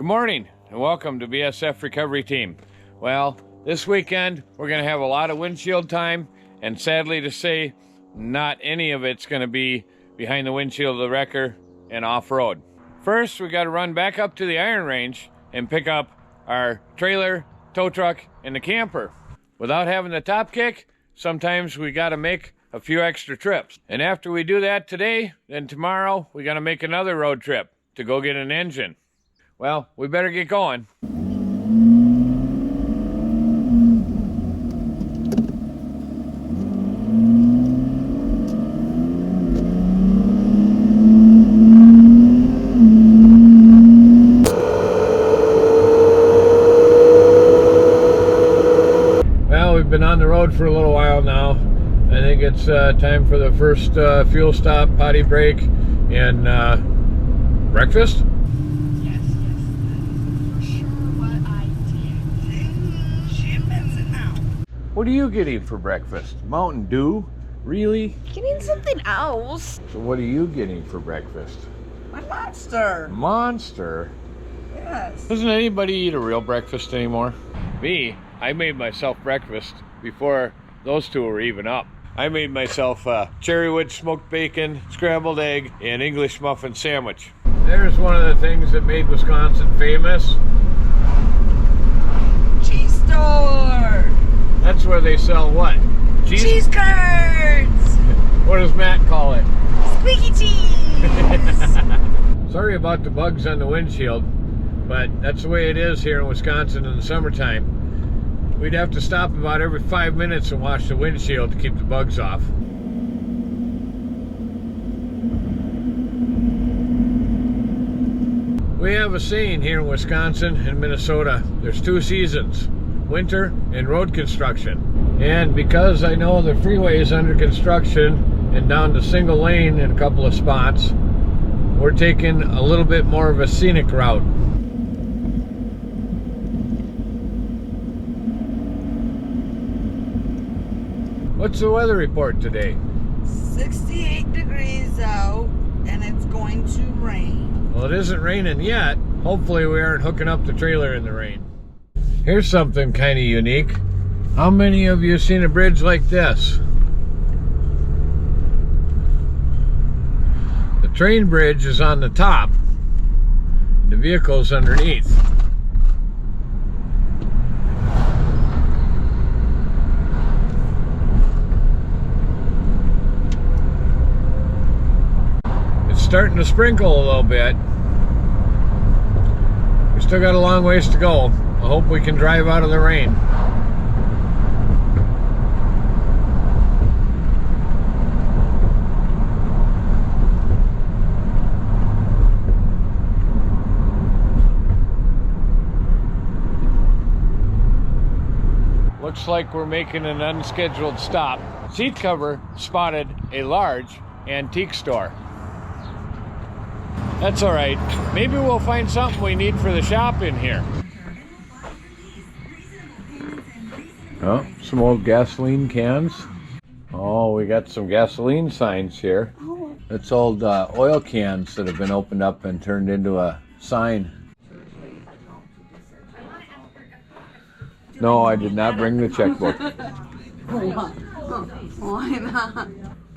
Good morning and welcome to BSF Recovery Team. Well, this weekend we're going to have a lot of windshield time, and sadly to say, not any of it's going to be behind the windshield of the wrecker and off-road. First, we got to run back up to the iron range and pick up our trailer, tow truck, and the camper. Without having the top kick, sometimes we got to make a few extra trips. And after we do that today, then tomorrow we got to make another road trip to go get an engine. Well, we better get going. Well, we've been on the road for a little while now. I think it's time for the first fuel stop, potty break, and breakfast. What are you getting for breakfast? Mountain Dew? Really? Getting something else. So what are you getting for breakfast? My Monster. Monster? Yes. Doesn't anybody eat a real breakfast anymore? Me, I made myself breakfast before those two were even up. I made myself a cherrywood smoked bacon, scrambled egg, and English muffin sandwich. There's one of the things that made Wisconsin famous. Cheese store. That's where they sell what? Cheese curds. What does Matt call it? Squeaky cheese. Sorry about the bugs on the windshield, but that's the way it is here in Wisconsin in the summertime. We'd have to stop about every 5 minutes and wash the windshield to keep the bugs off. We have a saying here in Wisconsin and Minnesota. There's two seasons, winter and road construction. And because I know the freeway is under construction and down to single lane in a couple of spots, we're taking a little bit more of a scenic route. What's the weather report today? 68 degrees out, and it's going to rain. Well, it isn't raining yet. Hopefully we aren't hooking up the trailer in the rain. Here's something kind of unique. How many of you have seen a bridge like this? The train bridge is on the top, and the vehicle's underneath. It's starting to sprinkle a little bit. We still got a long ways to go. I hope we can drive out of the rain. Looks like we're making an unscheduled stop. Seat cover spotted a large antique store. That's all right. Maybe we'll find something we need for the shop in here. Oh, some old gasoline cans. Oh, we got some gasoline signs here. That's old oil cans that have been opened up and turned into a sign. No, I did not bring the checkbook. Why not?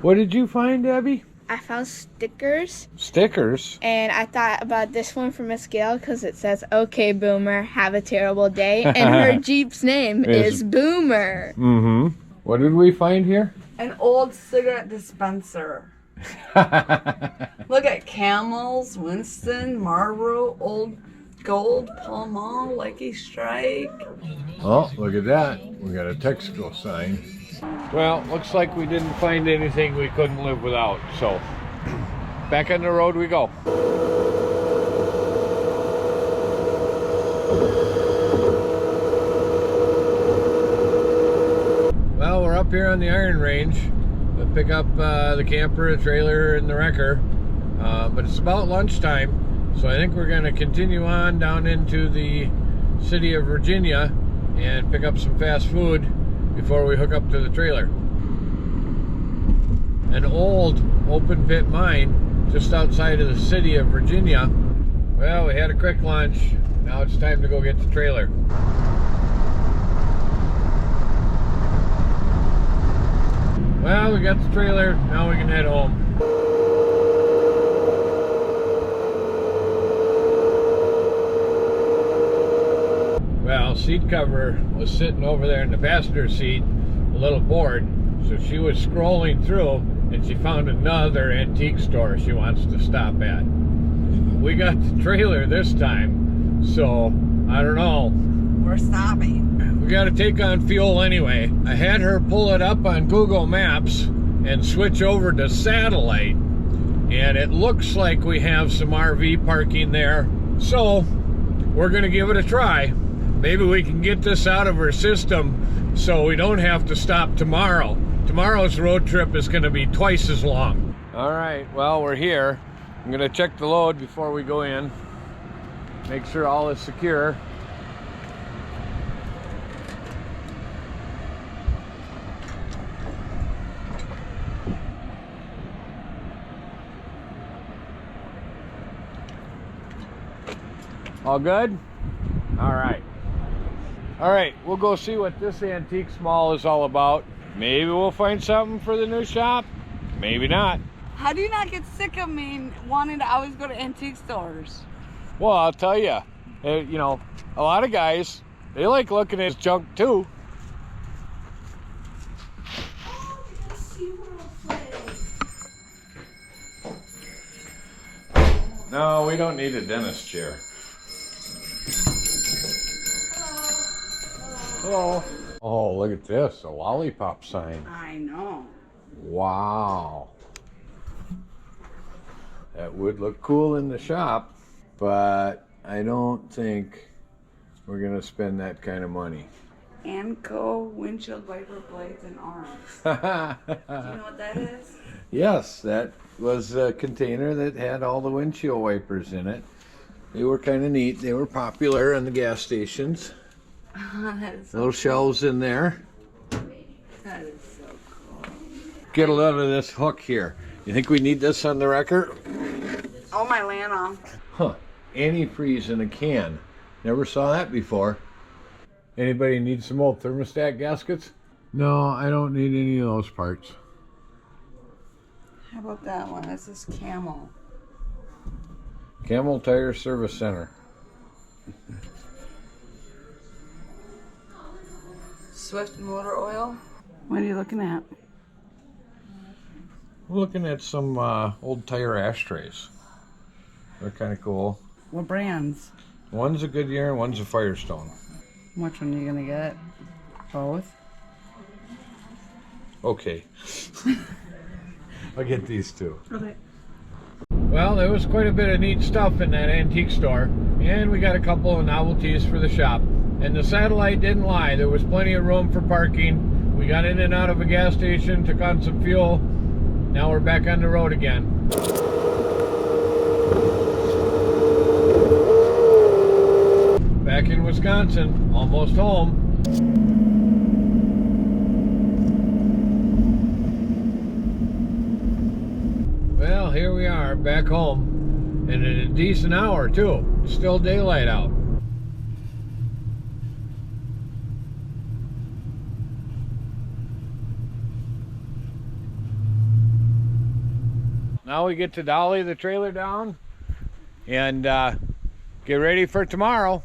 What did you find, Abby? I found stickers. Stickers? And I thought about this one from Miss Gail because it says, "Okay, Boomer, have a terrible day." And her Jeep's name is Boomer. Mm-hmm. What did we find here? An old cigarette dispenser. Look at Camels, Winston, Marlboro, Old Gold, Pall Mall, Lucky Strike. Oh, look at that. We got a Texaco sign. Well, looks like we didn't find anything we couldn't live without, so back on the road we go. Well, we're up here on the iron range to pick up the camper, the trailer, and the wrecker, but it's about lunchtime, so I think we're going to continue on down into the city of Virginia and pick up some fast food before we hook up to the trailer. An old open pit mine just outside of the city of Virginia. Well, we had a quick lunch, now it's time to go get the trailer. Well, we got the trailer, now we can head home. Well, seat cover was sitting over there in the passenger seat, a little bored, so she was scrolling through and she found another antique store she wants to stop at. We got the trailer this time, so I don't know. We're stopping. We got to take on fuel anyway. I had her pull it up on Google Maps and switch over to satellite, and it looks like we have some RV parking there, so we're gonna give it a try. Maybe we can get this out of her system so we don't have to stop tomorrow. Tomorrow's road trip is gonna be twice as long. All right, well, we're here. I'm gonna check the load before we go in. Make sure all is secure. All good? All right. All right, we'll go see what this antique mall is all about. Maybe we'll find something for the new shop. Maybe not. How do you not get sick of me wanting to always go to antique stores? Well, I'll tell you, you know, a lot of guys, they like looking at junk too. No, we don't need a dentist chair. Hello. Oh, look at this, a lollipop sign. I know. Wow. That would look cool in the shop, but I don't think we're gonna spend that kind of money. Anco windshield wiper blades and arms. Do you know what that is? Yes, that was a container that had all the windshield wipers in it. They were kind of neat. They were popular in the gas stations. That is so Little cool. shelves in there. That is so cool. Get a load of this hook here. You think we need this on the record? Oh, my Lana. Huh. Antifreeze in a can. Never saw that before. Anybody need some old thermostat gaskets? No, I don't need any of those parts. How about that one? This is Camel. Camel Tire Service Center. Swift motor oil. What are you looking at? We're looking at some old tire ashtrays. They're kind of cool. What brands? One's a Goodyear and one's a Firestone. Which one are you gonna get? Both? Okay. I'll get these two. Okay. Well, there was quite a bit of neat stuff in that antique store, and we got a couple of novelties for the shop. And the satellite didn't lie. There was plenty of room for parking. We got in and out of a gas station, took on some fuel. Now we're back on the road again. Back in Wisconsin, almost home. Well, here we are, back home, and in a decent hour too. Still daylight out. Now we get to dolly the trailer down and get ready for tomorrow.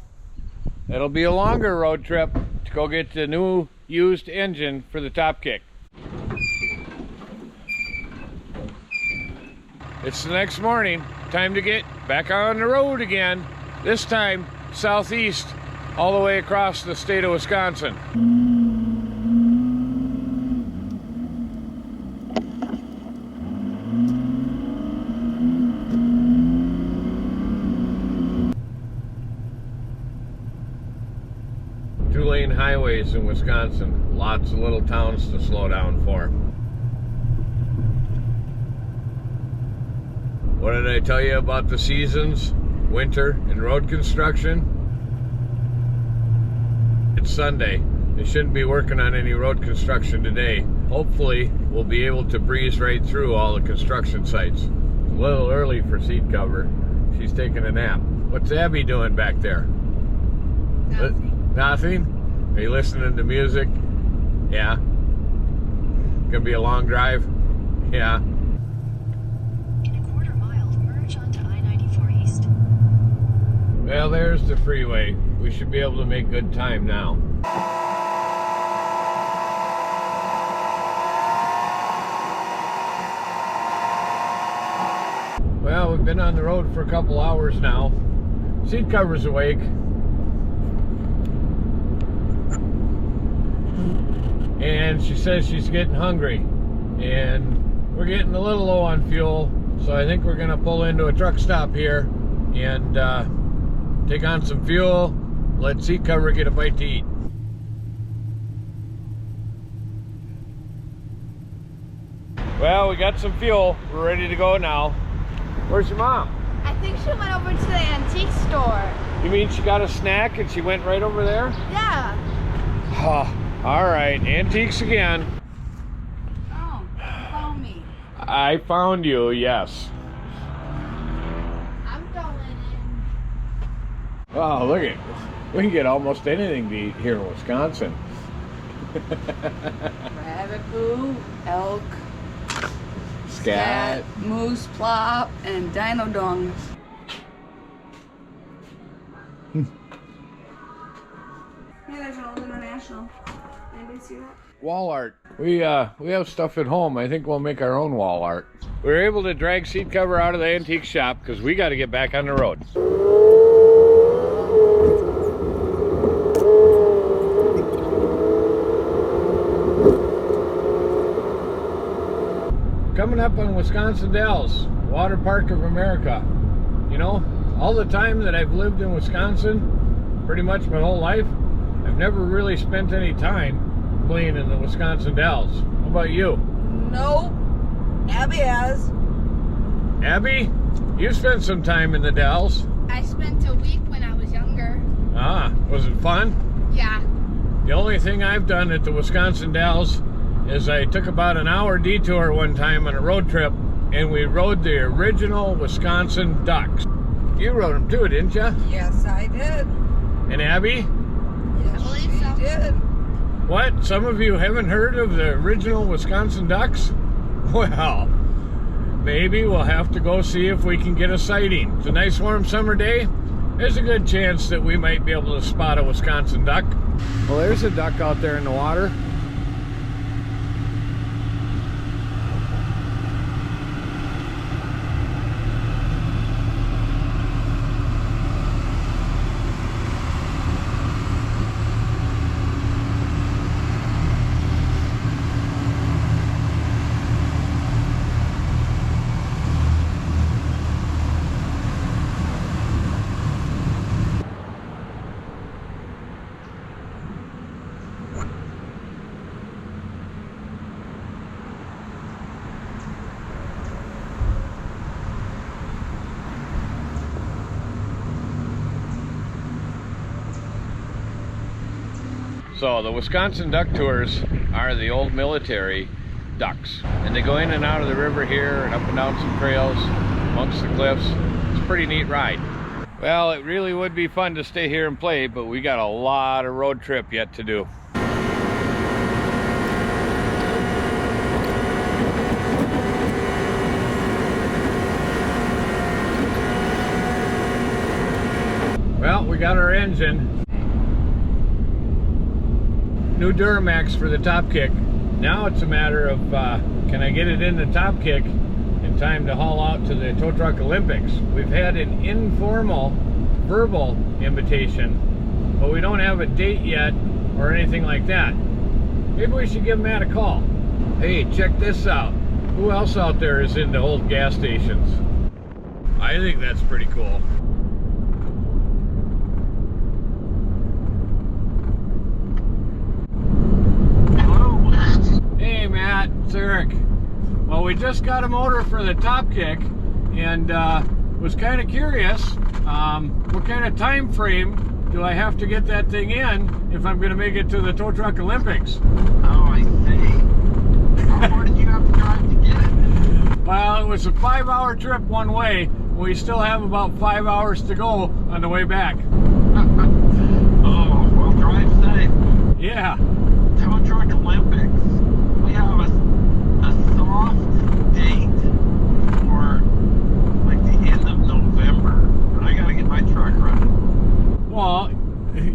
It'll be a longer road trip to go get the new used engine for the Top Kick. It's the next morning, time to get back on the road again. This time southeast, all the way across the state of Wisconsin. Two-lane highways in Wisconsin, lots of little towns to slow down for. What did I tell you about the seasons? Winter and road construction? It's Sunday. They shouldn't be working on any road construction today. Hopefully, we'll be able to breeze right through all the construction sites. It's a little early for seat cover. She's taking a nap. What's Abby doing back there? Nothing. Nothing? Are you listening to music? Yeah. Gonna be a long drive? Yeah. In a quarter mile, merge onto I-94 East. Well, there's the freeway. We should be able to make good time now. Well, we've been on the road for a couple hours now. Seat cover's awake. And she says she's getting hungry. And we're getting a little low on fuel, so I think we're gonna pull into a truck stop here and take on some fuel, let seat cover get a bite to eat. Well, we got some fuel. We're ready to go now. Where's your mom? I think she went over to the antique store. You mean she got a snack and she went right over there? Yeah. Oh, all right, antiques again. Oh, you found me. I found you, yes. I'm going in. Oh, look at, we can get almost anything to eat here in Wisconsin. Rabbit poo, elk, Scat. moose plop, and dino dung. Yeah, there's an Old International. Anybody see that? Wall art. We have stuff at home. I think we'll make our own wall art. We were able to drag seat cover out of the antique shop because we got to get back on the road. Coming up on Wisconsin Dells, Water Park of America. You know, all the time that I've lived in Wisconsin, pretty much my whole life, I've never really spent any time playing in the Wisconsin Dells. How about you? Nope. Abby has. Abby, you spent some time in the Dells. I spent a week when I was younger. Ah, was it fun? Yeah. The only thing I've done at the Wisconsin Dells is I took about an hour detour one time on a road trip, and we rode the original Wisconsin ducks. You rode them too, didn't you? Yes, I did. And Abby? Yes, I believe she so. did. What? Some of you haven't heard of the original Wisconsin ducks? Well, maybe we'll have to go see if we can get a sighting. It's a nice warm summer day. There's a good chance that we might be able to spot a Wisconsin duck. Well, there's a duck out there in the water. So the Wisconsin duck tours are the old military ducks, and they go in and out of the river here and up and down some trails amongst the cliffs. It's a pretty neat ride. Well, it really would be fun to stay here and play, but we got a lot of road trip yet to do. Well, we got our engine. New Duramax for the top kick. Now it's a matter of can I get it in the top kick in time to haul out to the Tow Truck Olympics. We've had an informal verbal invitation, but we don't have a date yet or anything like that. Maybe we should give Matt a call. Hey, check this out. Who else out there is into old gas stations? I think that's pretty cool. Hey Matt, it's Eric. Well, we just got a motor for the top kick and was kind of curious what kind of time frame do I have to get that thing in if I'm going to make it to the Tow Truck Olympics? Oh, I see. How far did you have to drive to get it? Well, it was a 5-hour trip one way. We still have about 5 hours to go on the way back. Oh,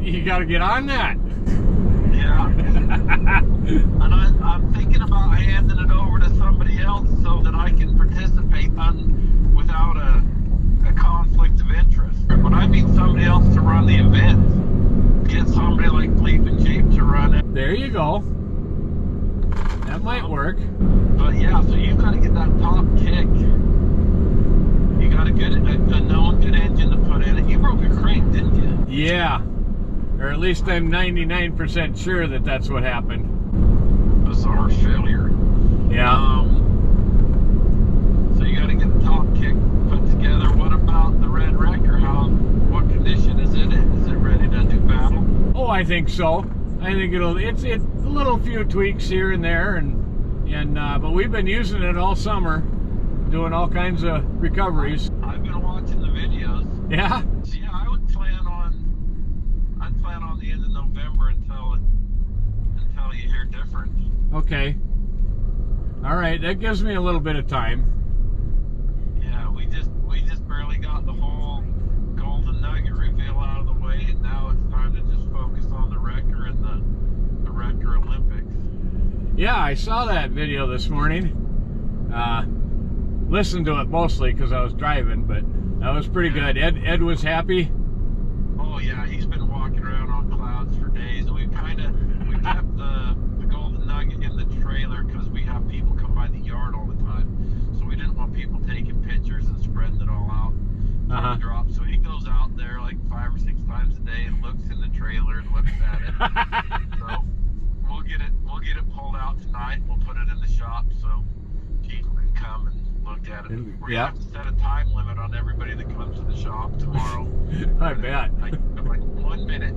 You got to get on that. Yeah. And I'm thinking about handing it over to somebody else so that I can participate without a conflict of interest. But I need somebody else to run the event. Get somebody like Bleeping Jeep to run it. There you go. That might work. But yeah, so you got to get that top kick. You got a known good engine to put in it. You broke a crank, didn't you? Yeah. Or at least I'm 99% sure that that's what happened. Bizarre failure. Yeah. So you got to get the top kick put together. What about the red wrecker? What condition is it in? Is it ready to do battle? Oh, I think so. I think it's a little few tweaks here and there, but we've been using it all summer, doing all kinds of recoveries. I've been watching the videos. Yeah. So yeah, I'd plan on the end of November until you hear different. Okay. All right, that gives me a little bit of time. Yeah, we just barely got the whole golden nugget reveal out of the way, and now it's time to just focus on the wrecker and the wrecker Olympics. Yeah, I saw that video this morning. Listened to it mostly because I was driving, but that was pretty good. Ed was happy. Oh yeah, he's been walking around on clouds for days. We kept the golden nugget in the trailer because we have people come by the yard all the time. So we didn't want people taking pictures and spreading it all out. Uh-huh. Drop. So he goes out there like 5 or 6 times a day and looks in the trailer and looks at it. So we'll get it pulled out tonight. We'll put it in the shop so people can come and look at it. We're gonna have to set a time limit on everybody that comes to the shop tomorrow. I bet. Like 1 minute.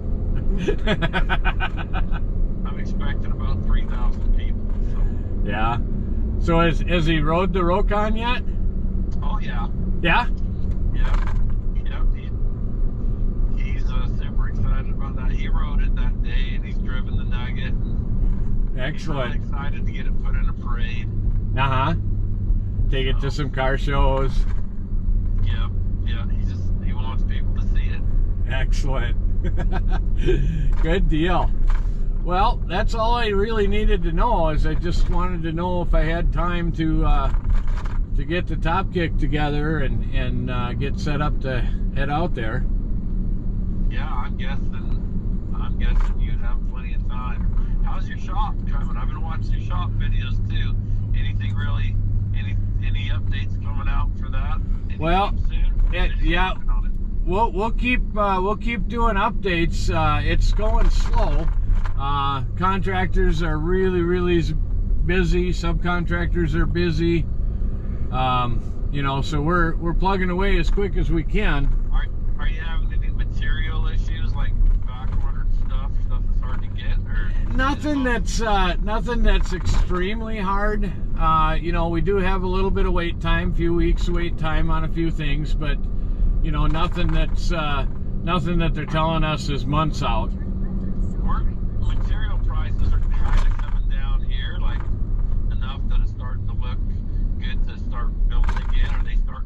I'm expecting about 3,000 people. So. Yeah. So has he rode the Rokon yet? Oh yeah. Yeah? Yeah. He's super excited about that. He rode it that day and he's driven the Nugget. Excellent. He's really excited to get it put in a parade. Uh-huh. Take it to some car shows. Yep. Yeah. He wants people to see it. Excellent. Good deal. Well, that's all I really needed to know. Is I just wanted to know if I had time to get the top kick together and get set up to head out there. Yeah, I'm guessing you'd have plenty of time. How's your shop coming? I've been watching your shop videos too. Anything really? Any updates coming out for that? Well, soon? yeah. We'll keep doing updates. It's going slow. Contractors are really busy. Subcontractors are busy. So we're plugging away as quick as we can. Are you having any material issues like back ordered stuff that's hard to get, or nothing that's extremely hard? We do have a little bit of wait time, few weeks wait time on a few things, but nothing that they're telling us is months out. Material prices are kind of coming down here, like enough that it's starting to look good to start building again.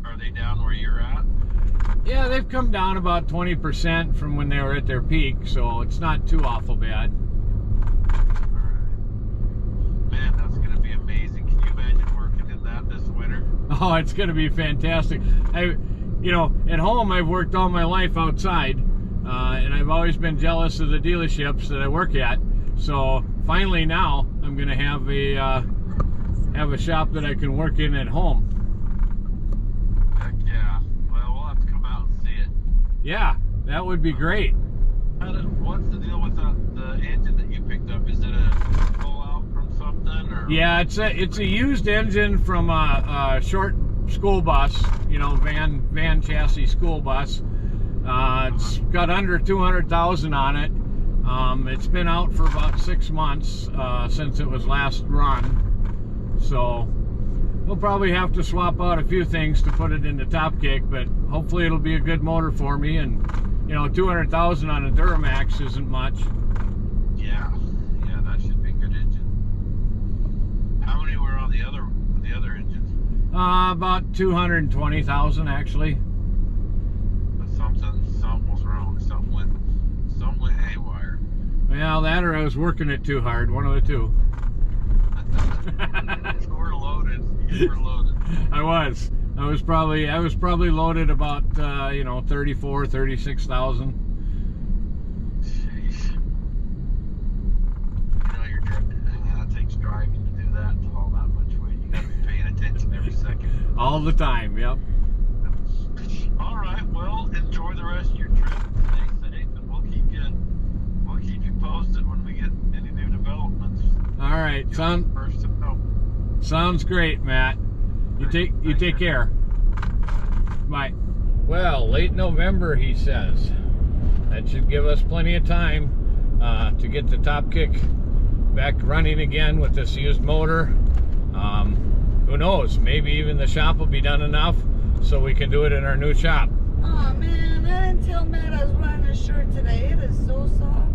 Are they down where you're at? Yeah, they've come down about 20% from when they were at their peak, so it's not too awful bad. Alright. Man, that's going to be amazing. Can you imagine working in that this winter? Oh, it's going to be fantastic. At home I've worked all my life outside, and I've always been jealous of the dealerships that I work at. So finally now I'm going to have a shop that I can work in at home. Heck yeah. Well, we'll have to come out and see it. Yeah, that would be great. What's the deal with the engine that you picked up? Is it a pull-out from something? Or? Yeah, it's a used engine from a short school bus, van chassis school bus. It's got under 200,000 on it. It's been out for about 6 months since it was last run. So we'll probably have to swap out a few things to put it in the top kick, but hopefully it'll be a good motor for me. And 200,000 on a Duramax isn't much. Yeah, that should be a good engine. How many were on the other engines? About 220,000 actually. But something was wrong. Something went Well, that or I was working it too hard. One of the two. You were loaded. You were loaded. I was probably loaded about 34, 36,000. Jeez. That takes driving to do that to haul that much weight. You gotta be paying attention every second. All the time, yep. All right. Well, enjoy the rest of your trip. Stay safe, and we'll keep you posted when we get any new developments. All right, First to know. sounds great, Matt. You take care. Bye. Well, late November, he says. That should give us plenty of time to get the top kick back running again with this used motor. Who knows? Maybe even the shop will be done enough so we can do it in our new shop. Oh man, I didn't tell Matt I was wearing a shirt today. It is so soft.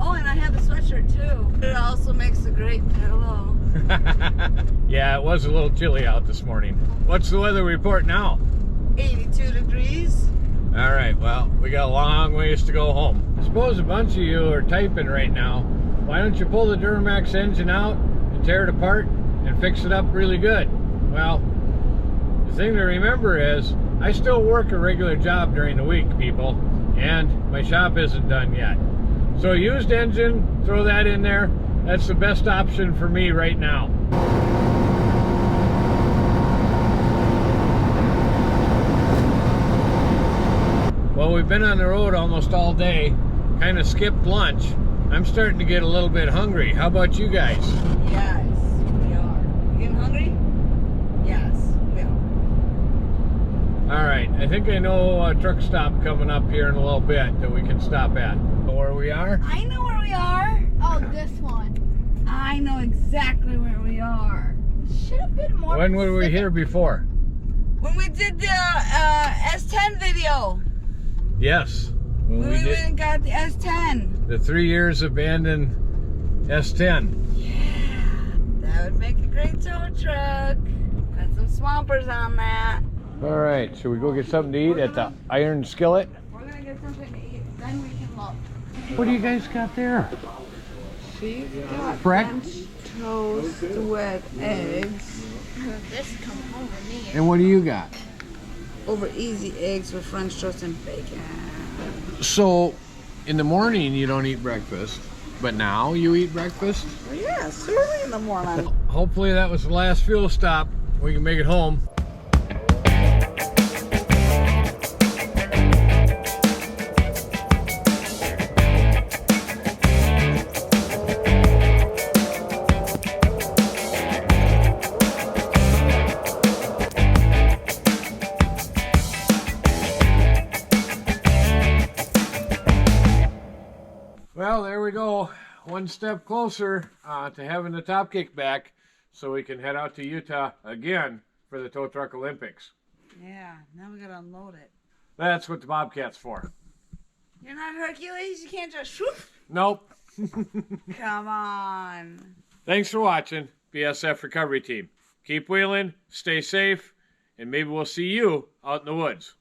Oh, and I have a sweatshirt too. It also makes a great pillow. Yeah, it was a little chilly out this morning. What's the weather report now? 82 degrees. All right, well, we got a long ways to go home. I suppose a bunch of you are typing right now. Why don't you pull the Duramax engine out and tear it apart and fix it up really good? Well, the thing to remember is I still work a regular job during the week, people, and my shop isn't done yet. So used engine, throw that in there. That's the best option for me right now. Well, we've been on the road almost all day, kind of skipped lunch. I'm starting to get a little bit hungry. How about you guys? Yes, we are. You getting hungry? Yes, we are. All right, I think I know a truck stop coming up here in a little bit that we can stop at. Know where we are? I know where we are. Oh, this one. I know exactly where we are. Should have been more. When were we specific. here before? When we did the S10 video. Yes, when When we we went did and got the S10. the 3 years abandoned S10. That would make a great tow truck. Put some swampers on that. All right, should we go get something to eat at the Iron Skillet? We're gonna get something to eat. Then we can look. What do you guys got there? She's got French French toast with eggs. This come home with me. And what do you got? Over easy eggs with French toast and bacon. So, in the morning you don't eat breakfast, but now you eat breakfast? Well, yeah, it's early in the morning. Hopefully that was the last fuel stop. We can make it home. Well, there we go. One step closer to having the top kick back so we can head out to Utah again for the Tow Truck Olympics. Yeah, now we gotta unload it. That's what the Bobcat's for. You're not Hercules? You can't just whoop. Nope. Come on. Thanks for watching, BSF Recovery Team. Keep wheeling, stay safe, and maybe we'll see you out in the woods.